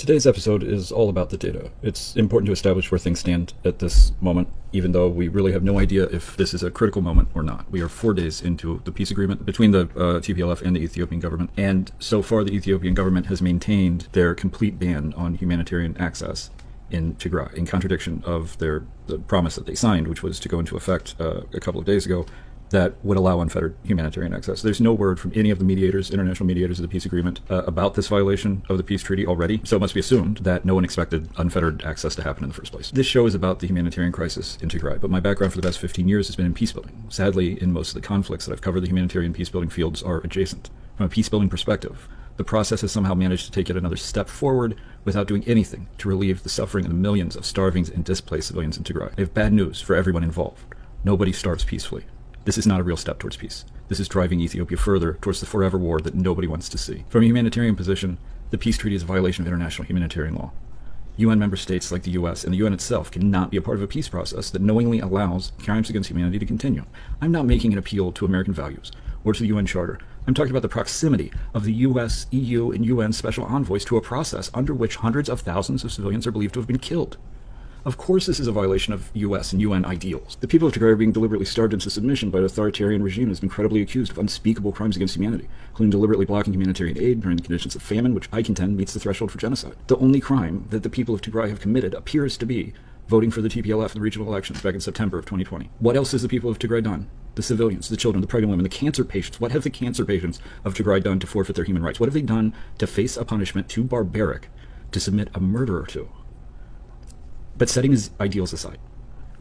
Today's episode is all about the data. It's important to establish where things stand at this moment, even though we really have no idea if this is a critical moment or not. We are 4 days into the peace agreement between the TPLF and the Ethiopian government, and so far the Ethiopian government has maintained their complete ban on humanitarian access in Tigray, in contradiction of the promise that they signed, which was to go into effect a couple of days ago, that would allow unfettered humanitarian access. There's no word from any of the mediators, international mediators of the peace agreement, about this violation of the peace treaty already, so it must be assumed that no one expected unfettered access to happen in the first place. This show is about the humanitarian crisis in Tigray, but my background for the past 15 years has been in peacebuilding. Sadly, in most of the conflicts that I've covered, the humanitarian peacebuilding fields are adjacent. From a peacebuilding perspective, the process has somehow managed to take it another step forward without doing anything to relieve the suffering of the millions of starving and displaced civilians in Tigray. I have bad news for everyone involved. Nobody starves peacefully. This is not a real step towards peace. This is driving Ethiopia further towards the forever war that nobody wants to see. From a humanitarian position, the peace treaty is a violation of international humanitarian law. UN member states like the US and the UN itself cannot be a part of a peace process that knowingly allows crimes against humanity to continue. I'm not making an appeal to American values or to the UN Charter. I'm talking about the proximity of the US, EU, and UN special envoys to a process under which hundreds of thousands of civilians are believed to have been killed. Of course this is a violation of US and UN ideals. The people of Tigray are being deliberately starved into submission by an authoritarian regime that has been credibly accused of unspeakable crimes against humanity, including deliberately blocking humanitarian aid during the conditions of famine, which I contend meets the threshold for genocide. The only crime that the people of Tigray have committed appears to be voting for the TPLF in the regional elections back in September of 2020. What else has the people of Tigray done? The civilians, the children, the pregnant women, the cancer patients. What have the cancer patients of Tigray done to forfeit their human rights? What have they done to face a punishment too barbaric to submit a murderer to? But setting his ideals aside,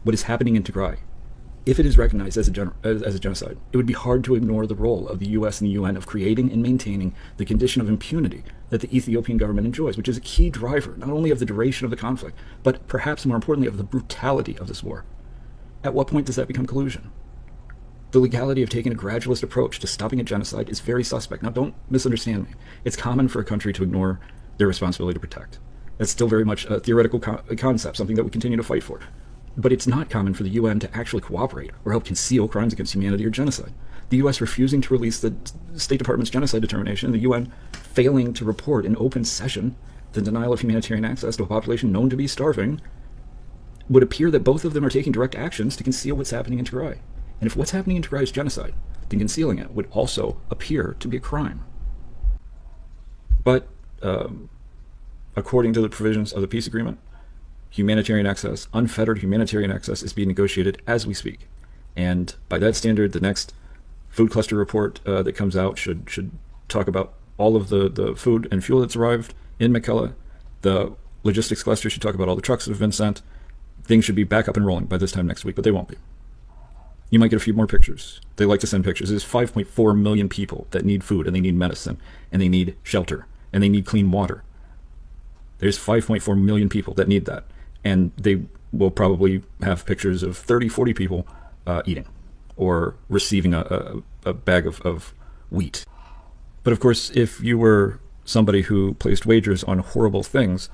what is happening in Tigray, if it is recognized as a genocide, it would be hard to ignore the role of the US and the UN of creating and maintaining the condition of impunity that the Ethiopian government enjoys, which is a key driver not only of the duration of the conflict, but perhaps more importantly of the brutality of this war. At what point does that become collusion? The legality of taking a gradualist approach to stopping a genocide is very suspect. Now, don't misunderstand me. It's common for a country to ignore their responsibility to protect. That's still very much a theoretical concept, something that we continue to fight for. But it's not common for the UN to actually cooperate or help conceal crimes against humanity or genocide. The US refusing to release the State Department's genocide determination, the UN failing to report in open session the denial of humanitarian access to a population known to be starving, would appear that both of them are taking direct actions to conceal what's happening in Tigray. And if what's happening in Tigray is genocide, then concealing it would also appear to be a crime. But according to the provisions of the peace agreement, humanitarian access, unfettered humanitarian access, is being negotiated as we speak. And by that standard, the next food cluster report that comes out should talk about all of the food and fuel that's arrived in Mekelle. The logistics cluster should talk about all the trucks that have been sent. Things should be back up and rolling by this time next week, but they won't be. You might get a few more pictures. They like to send pictures. There's 5.4 million people that need food, and they need medicine, and they need shelter, and they need clean water. There's 5.4 million people that need that. And they will probably have pictures of 30, 40 people eating or receiving a bag of wheat. But of course, if you were somebody who placed wagers on horrible things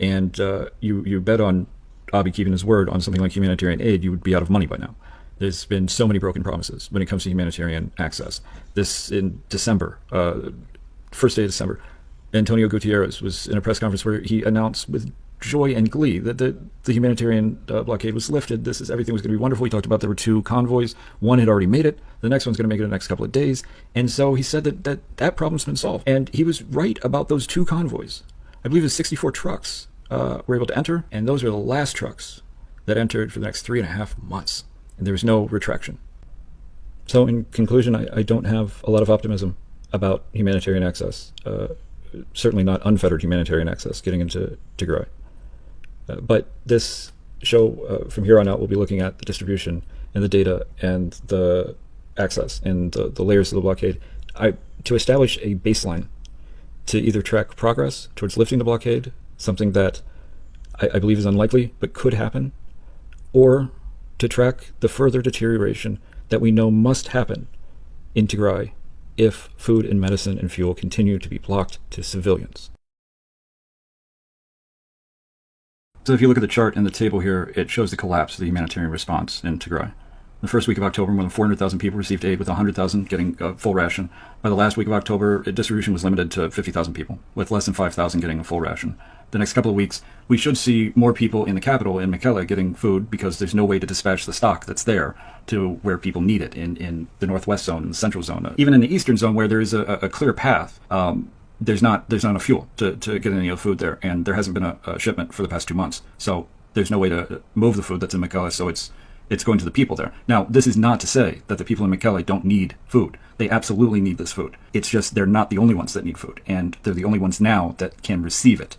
and you bet on Abiy keeping his word on something like humanitarian aid, you would be out of money by now. There's been so many broken promises when it comes to humanitarian access. This in December, first day of December, Antonio Gutierrez was in a press conference where he announced with joy and glee that the humanitarian blockade was lifted. Everything was going to be wonderful. He talked about there were 2 convoys. One had already made it. The next one's going to make it in the next couple of days. And so he said that problem's been solved. And he was right about those 2 convoys. I believe it was 64 trucks were able to enter. And those are the last trucks that entered for the next 3.5 months. And there was no retraction. So in conclusion, I don't have a lot of optimism about humanitarian access. Certainly not unfettered humanitarian access getting into Tigray. But this show, from here on out, will be looking at the distribution and the data and the access and the layers of the blockade to establish a baseline to either track progress towards lifting the blockade, something that I believe is unlikely but could happen, or to track the further deterioration that we know must happen in Tigray if food and medicine and fuel continue to be blocked to civilians. So if you look at the chart and the table here, it shows the collapse of the humanitarian response in Tigray. The first week of October, more than 400,000 people received aid, with 100,000 getting a full ration. By the last week of October, distribution was limited to 50,000 people, with less than 5,000 getting a full ration. the next couple of weeks, we should see more people in the capital, in Mekelle, getting food because there's no way to dispatch the stock that's there to where people need it in the northwest zone and the central zone. Even in the eastern zone where there is a clear path, there's not enough fuel to get any of the food there, and there hasn't been a shipment for the past 2 months. So there's no way to move the food that's in Mekelle, so it's going to the people there. Now, this is not to say that the people in Mekelle don't need food. They absolutely need this food. It's just they're not the only ones that need food, and they're the only ones now that can receive it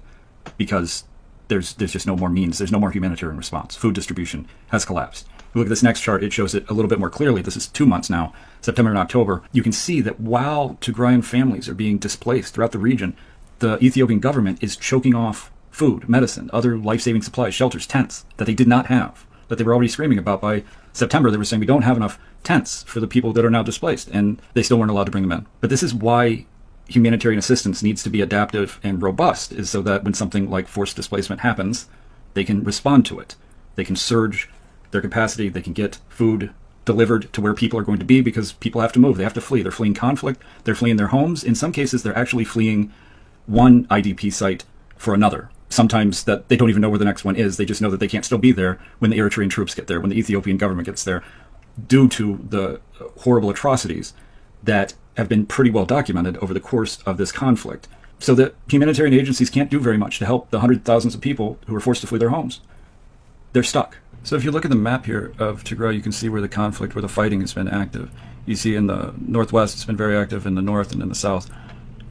because there's just no more means. There's no more humanitarian response. Food distribution has collapsed. If you look at this next chart, it shows it a little bit more clearly. This is 2 months now, September and October. You can see that while Tigrayan families are being displaced throughout the region, the Ethiopian government is choking off food, medicine, other life-saving supplies, shelters, tents that they did not have, that they were already screaming about. By September, they were saying we don't have enough tents for the people that are now displaced, and they still weren't allowed to bring them in. But this is why humanitarian assistance needs to be adaptive and robust, is so that when something like forced displacement happens, they can respond to it. They can surge their capacity. They can get food delivered to where people are going to be, because people have to move. They have to flee. They're fleeing conflict. They're fleeing their homes. In some cases, they're actually fleeing one IDP site for another. Sometimes that they don't even know where the next one is. They just know that they can't still be there when the Eritrean troops get there, when the Ethiopian government gets there, due to the horrible atrocities that have been pretty well documented over the course of this conflict. So that humanitarian agencies can't do very much to help the hundreds of thousands of people who are forced to flee their homes. They're stuck. So if you look at the map here of Tigray, you can see where the conflict, where the fighting has been active. You see in the northwest, it's been very active, in the north and in the south.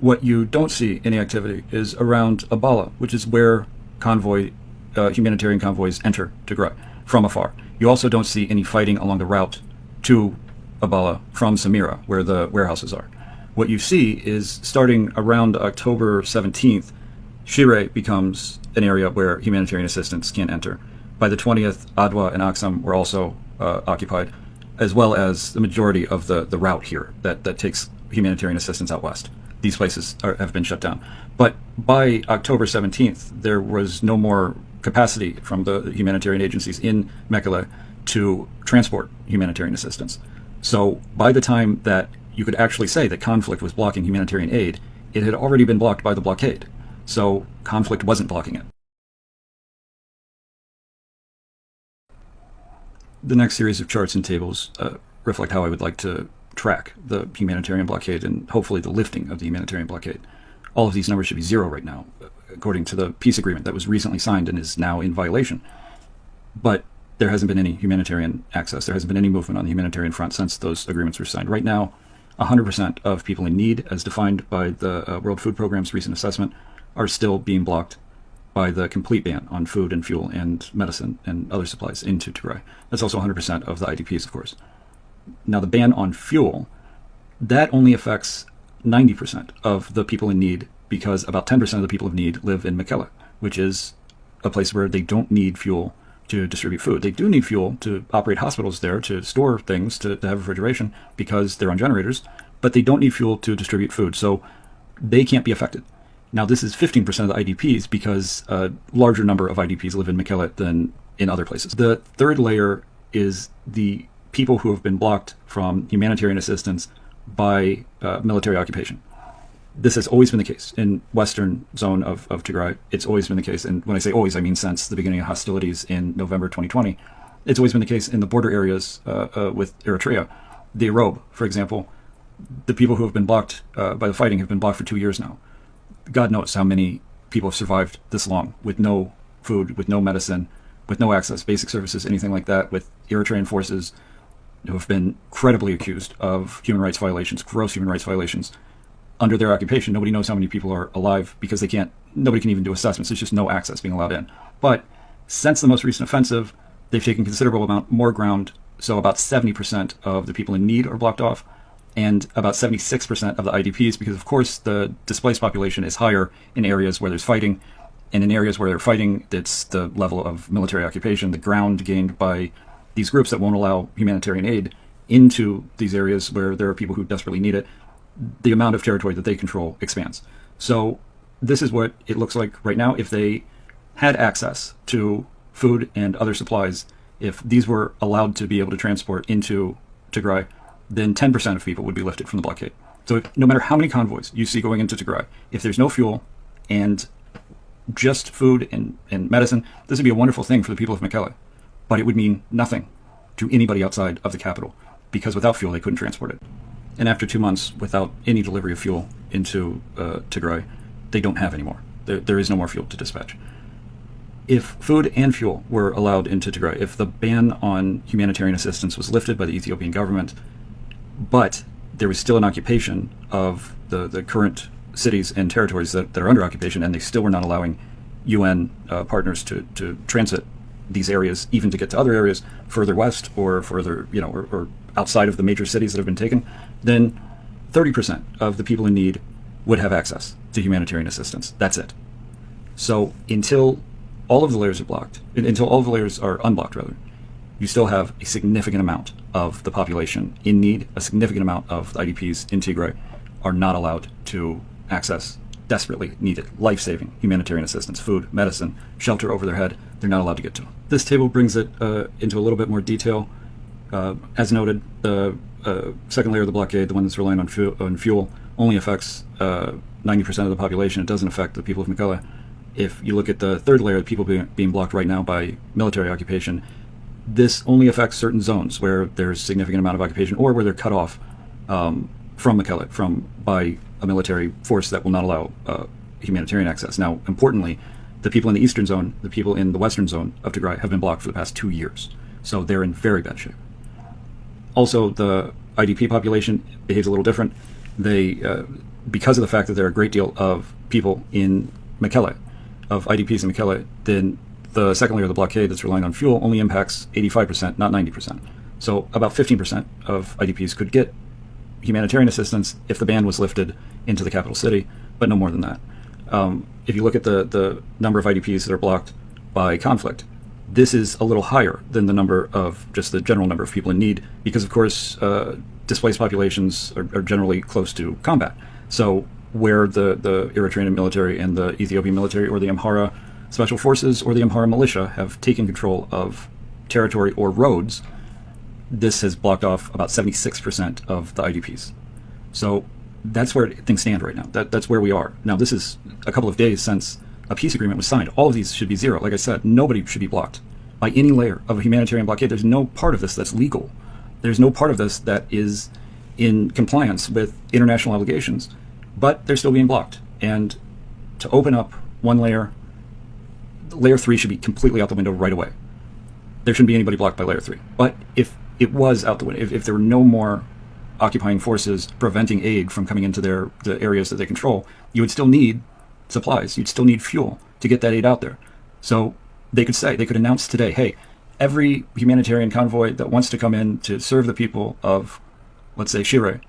What you don't see any activity is around Abala, which is where humanitarian convoys enter Tigray from afar. You also don't see any fighting along the route to Abala from Samira, where the warehouses are. What you see is, starting around October 17th, Shire becomes an area where humanitarian assistance can enter. By the 20th, Adwa and Aksum were also occupied, as well as the majority of the route here that takes humanitarian assistance out west. These places have been shut down. But by October 17th, there was no more capacity from the humanitarian agencies in Mekelle to transport humanitarian assistance. So by the time that you could actually say that conflict was blocking humanitarian aid, it had already been blocked by the blockade. So conflict wasn't blocking it. The next series of charts and tables reflect how I would like to track the humanitarian blockade and hopefully the lifting of the humanitarian blockade. All of these numbers should be zero right now, according to the peace agreement that was recently signed and is now in violation. But there hasn't been any humanitarian access. There hasn't been any movement on the humanitarian front since those agreements were signed. Right now, 100% of people in need, as defined by the World Food Programme's recent assessment, are still being blocked by the complete ban on food and fuel and medicine and other supplies into Tigray. That's also 100% of the IDPs, of course. Now, the ban on fuel, that only affects 90% of the people in need, because about 10% of the people in need live in Mekelle, which is a place where they don't need fuel to distribute food. They do need fuel to operate hospitals there, to store things, to have refrigeration, because they're on generators, but they don't need fuel to distribute food, so they can't be affected. Now, this is 15% of the IDPs, because a larger number of IDPs live in Mekelle than in other places. The third layer is the people who have been blocked from humanitarian assistance by military occupation. This has always been the case in western zone of Tigray. It's always been the case, and when I say always, I mean since the beginning of hostilities in November 2020. It's always been the case in the border areas with Eritrea. The Arobe, for example, the people who have been blocked by the fighting have been blocked for 2 years now. God knows how many people have survived this long with no food, with no medicine, with no access, basic services, anything like that, with Eritrean forces who have been credibly accused of human rights violations, gross human rights violations. Under their occupation, nobody knows how many people are alive, because nobody can even do assessments. There's just no access being allowed in. But since the most recent offensive, they've taken considerable amount more ground. So about 70% of the people in need are blocked off, and about 76% of the IDPs, because of course the displaced population is higher in areas where there's fighting, and in areas where they're fighting, it's the level of military occupation, the ground gained by these groups that won't allow humanitarian aid into these areas where there are people who desperately need it. The amount of territory that they control expands. So this is what it looks like right now. If they had access to food and other supplies, if these were allowed to be able to transport into Tigray, then 10% of people would be lifted from the blockade. So no matter how many convoys you see going into Tigray, if there's no fuel and just food and medicine, this would be a wonderful thing for the people of Mekelle, but it would mean nothing to anybody outside of the capital, because without fuel, they couldn't transport it. And after 2 months, without any delivery of fuel into Tigray, they don't have any more. There is no more fuel to dispatch. If food and fuel were allowed into Tigray, if the ban on humanitarian assistance was lifted by the Ethiopian government, but there was still an occupation of the current cities and territories that are under occupation, and they still were not allowing UN partners to transit these areas, even to get to other areas further west or further, or outside of the major cities that have been taken, then 30% of the people in need would have access to humanitarian assistance. That's it. So until all of the layers are blocked, until all of the layers are unblocked, rather, you still have a significant amount of the population in need, a significant amount of the IDPs in Tigray are not allowed to access desperately needed, life-saving humanitarian assistance, food, medicine, shelter over their head. They're not allowed to get to. This table brings it into a little bit more detail. As noted, the second layer of the blockade, the one that's relying on fuel, only affects 90% of the population. It doesn't affect the people of Mekelle. If you look at the third layer, the people being blocked right now by military occupation, this only affects certain zones where there's significant amount of occupation or where they're cut off from Mekelle by a military force that will not allow humanitarian access. Now, importantly, the people in the eastern zone, the people in the western zone of Tigray have been blocked for the past 2 years. So they're in very bad shape. Also, the IDP population behaves a little different. They, because of the fact that there are a great deal of people in Mekelle, of IDPs in Mekelle, then the second layer of the blockade that's relying on fuel only impacts 85%, not 90%. So about 15% of IDPs could get humanitarian assistance if the ban was lifted into the capital city, but no more than that. If you look at the number of IDPs that are blocked by conflict, this is a little higher than the number of just the general number of people in need, because of course displaced populations are generally close to combat. So where the Eritrean military and the Ethiopian military or the Amhara special forces or the Amhara militia have taken control of territory or roads, this has blocked off about 76% of the IDPs. So that's where things stand right now. That's where we are. Now, this is a couple of days since a peace agreement was signed. All of these should be zero. Like I said, nobody should be blocked by any layer of a humanitarian blockade. There's no part of this that's legal. There's no part of this that is in compliance with international obligations, but they're still being blocked. And to open up one layer, layer 3 should be completely out the window right away. There shouldn't be anybody blocked by layer 3. But if it was out the window, if there were no more occupying forces preventing aid from coming into the areas that they control, you would still need supplies. You'd still need fuel to get that aid out there. So they could announce today, hey, every humanitarian convoy that wants to come in to serve the people of, let's say, Shire,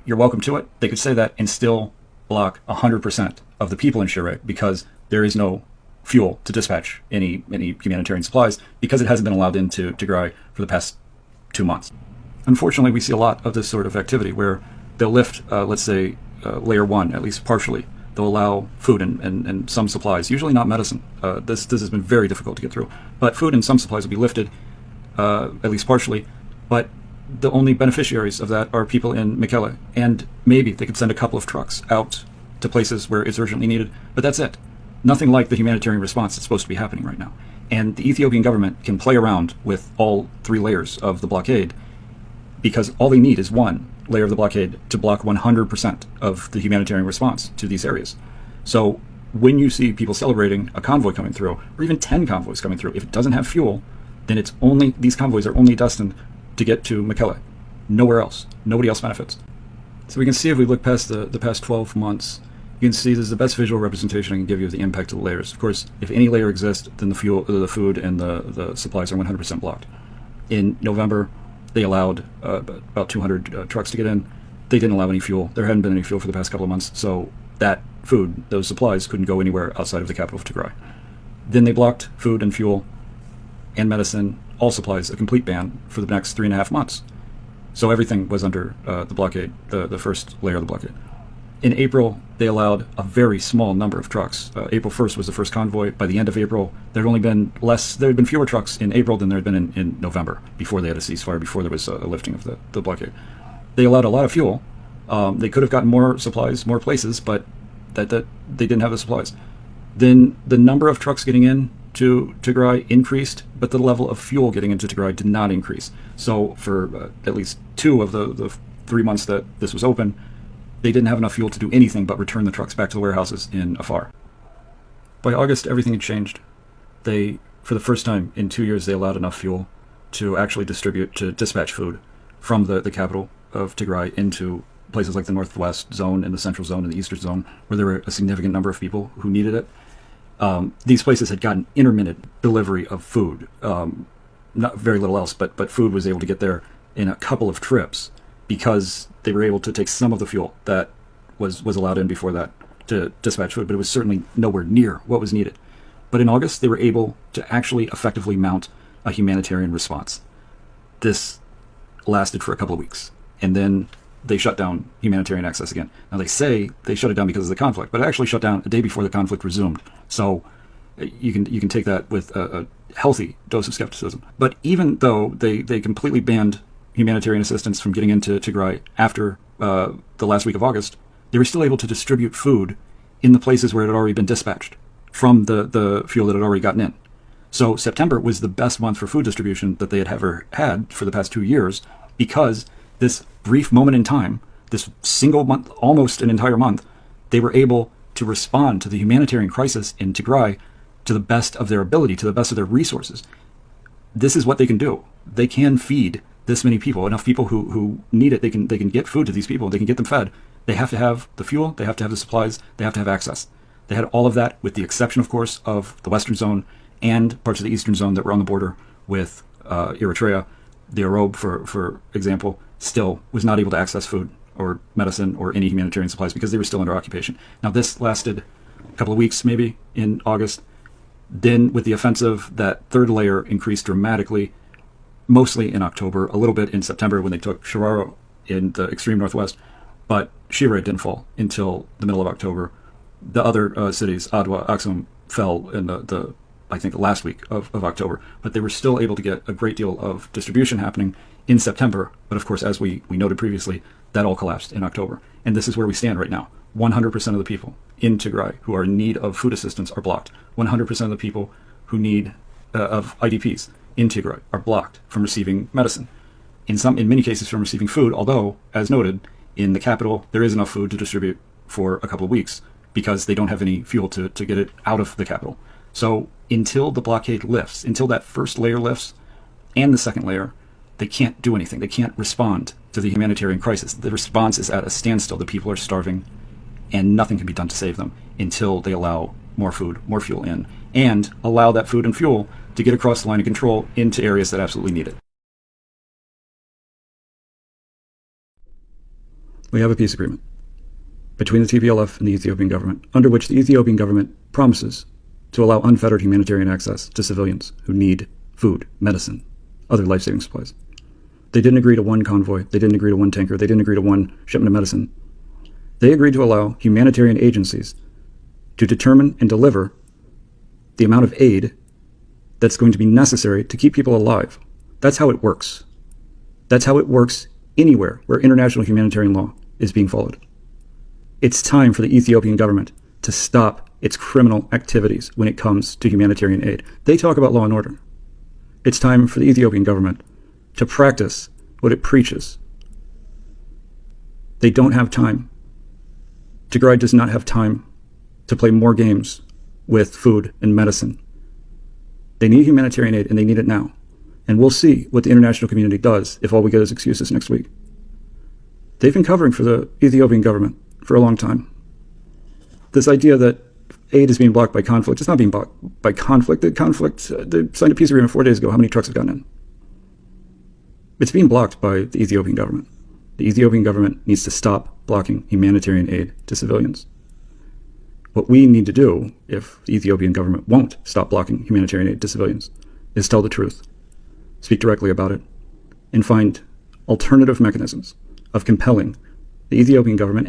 you're welcome to it. They could say that and still block 100% of the people in Shire because there is no fuel to dispatch any humanitarian supplies because it hasn't been allowed into Tigray for the past 2 months. Unfortunately, we see a lot of this sort of activity where they'll lift, let's say, layer 1, at least partially. They'll allow food and some supplies, usually not medicine. This has been very difficult to get through. But food and some supplies will be lifted, at least partially. But the only beneficiaries of that are people in Mekelle. And maybe they could send a couple of trucks out to places where it's urgently needed. But that's it. Nothing like the humanitarian response that's supposed to be happening right now. And the Ethiopian government can play around with all 3 layers of the blockade because all they need is one layer of the blockade to block 100% of the humanitarian response to these areas. So when you see people celebrating a convoy coming through, or even 10 convoys coming through, if it doesn't have fuel, then these convoys are only destined to get to Mekelle. Nowhere else. Nobody else benefits. So we can see if we look past the past 12 months, you can see this is the best visual representation I can give you of the impact of the layers. Of course, if any layer exists, then the food, and the supplies are 100% blocked. In November, they allowed about 200 trucks to get in. They didn't allow any fuel. There hadn't been any fuel for the past couple of months, so that food, those supplies, couldn't go anywhere outside of the capital of Tigray. Then they blocked food and fuel and medicine, all supplies, a complete ban for the next 3.5 months. So everything was under the blockade, the first layer of the blockade. In April, they allowed a very small number of trucks. April 1st was the first convoy. By the end of April, there had been fewer trucks in April than there had been in November, before they had a ceasefire, before there was a lifting of the blockade. They allowed a lot of fuel. They could have gotten more supplies, more places, but that they didn't have the supplies. Then the number of trucks getting in to Tigray increased, but the level of fuel getting into Tigray did not increase. So for at least 2 of the 3 months that this was open, they didn't have enough fuel to do anything but return the trucks back to the warehouses in Afar. By August, everything had changed. They, for the first time in 2 years, they allowed enough fuel to actually dispatch food from the capital of Tigray into places like the northwest zone and the central zone and the eastern zone, where there were a significant number of people who needed it. These places had gotten intermittent delivery of food, not very little else, but food was able to get there in a couple of trips because they were able to take some of the fuel that was allowed in before that to dispatch food, but it was certainly nowhere near what was needed. But in August, they were able to actually effectively mount a humanitarian response. This lasted for a couple of weeks, and then they shut down humanitarian access again. Now they say they shut it down because of the conflict, but it actually shut down a day before the conflict resumed. So you can take that with a healthy dose of skepticism. But even though they completely banned humanitarian assistance from getting into Tigray after the last week of August, they were still able to distribute food in the places where it had already been dispatched from the fuel that had already gotten in. So September was the best month for food distribution that they had ever had for the past 2 years, because this brief moment in time, this single month, almost an entire month, they were able to respond to the humanitarian crisis in Tigray to the best of their ability, to the best of their resources. This is what they can do. They can feed this many people, enough people who need it. They can get food to these people. They can get them fed. They have to have the fuel. They have to have the supplies. They have to have access. They had all of that, with the exception, of course, of the western zone and parts of the eastern zone that were on the border with Eritrea. The Arobe, for example, still was not able to access food or medicine or any humanitarian supplies because they were still under occupation. Now, this lasted a couple of weeks, maybe, in August. Then, with the offensive, that third layer increased dramatically, mostly in October, a little bit in September when they took Shiraro in the extreme northwest, but Shire didn't fall until the middle of October. The other cities, Adwa, Aksum, fell in I think the last week of October, but they were still able to get a great deal of distribution happening in September. But of course, as we noted previously, that all collapsed in October. And this is where we stand right now. 100% of the people in Tigray who are in need of food assistance are blocked. 100% of the people who need of IDPs in Tigray are blocked from receiving medicine. In many cases from receiving food, although, as noted, in the capital, there is enough food to distribute for a couple of weeks because they don't have any fuel to get it out of the capital. So until the blockade lifts, until that first layer lifts and the second layer, they can't do anything. They can't respond to the humanitarian crisis. The response is at a standstill. The people are starving, and nothing can be done to save them until they allow more food, more fuel in, and allow that food and fuel to get across the line of control into areas that absolutely need it. We have a peace agreement between the TPLF and the Ethiopian government, under which the Ethiopian government promises to allow unfettered humanitarian access to civilians who need food, medicine, other life-saving supplies. They didn't agree to one convoy. They didn't agree to one tanker. They didn't agree to one shipment of medicine. They agreed to allow humanitarian agencies to determine and deliver the amount of aid that's going to be necessary to keep people alive. That's how it works. That's how it works anywhere where international humanitarian law is being followed. It's time for the Ethiopian government to stop its criminal activities when it comes to humanitarian aid. They talk about law and order. It's time for the Ethiopian government to practice what it preaches. They don't have time. Tigray does not have time to play more games with food and medicine. They need humanitarian aid, and they need it now. And we'll see what the international community does if all we get is excuses next week. They've been covering for the Ethiopian government for a long time. This idea that aid is being blocked by conflict, it's not being blocked by conflict. They signed a peace agreement 4 days ago. How many trucks have gotten in? It's being blocked by the Ethiopian government. The Ethiopian government needs to stop blocking humanitarian aid to civilians. What we need to do, if the Ethiopian government won't stop blocking humanitarian aid to civilians, is tell the truth, speak directly about it, and find alternative mechanisms of compelling the Ethiopian government